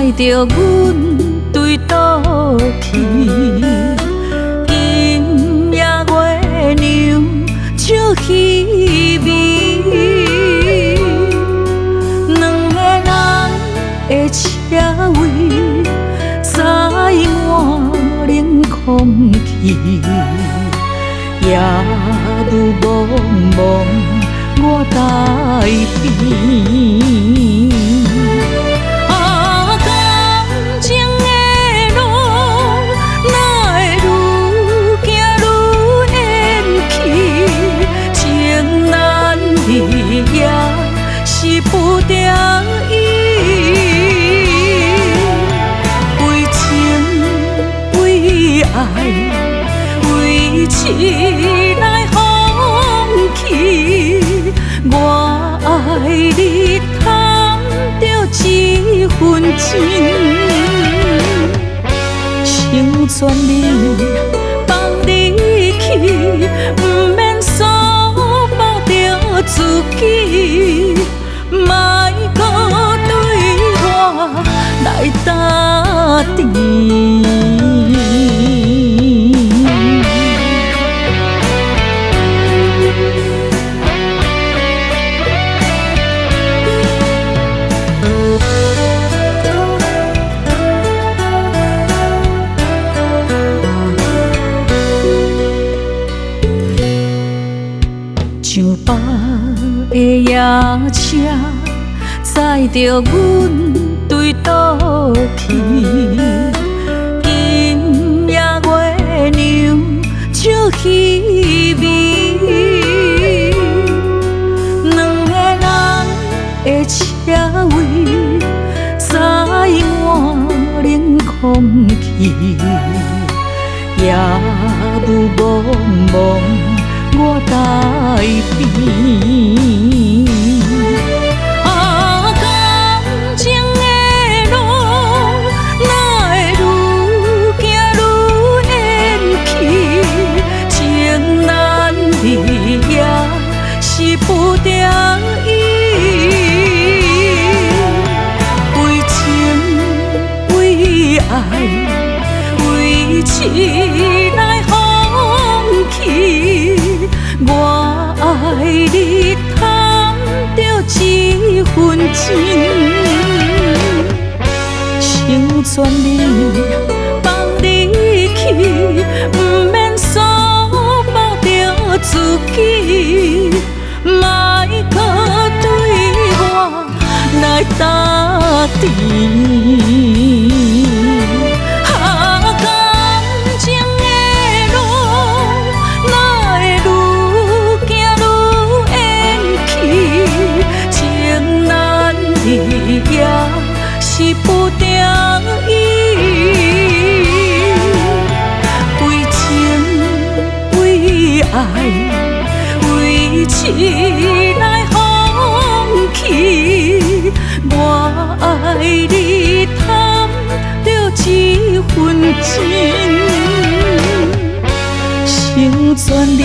载着阮对倒去。今夜月娘笑稀微，两个人的车位载满冷空气，夜雾蒙蒙我台边。也是不得已，为情为爱为痴来放弃。我爱你贪着一份情，成全你放你去，不免所抱着自己，莫搁对我来打电。上北的夜车载着阮对倒去，今夜月娘笑稀微，两个人的车位载满冷空气，夜雾蒙蒙我台边。感情的路哪会愈行愈远去？情难离也是不得已，为情为爱为痴来放弃。我爱你贪着一份情，成全你放你去，不免所抱着自己，莫搁对我来打电。也是不得已，为情为爱为痴来放弃。我爱你贪着一份情，成全你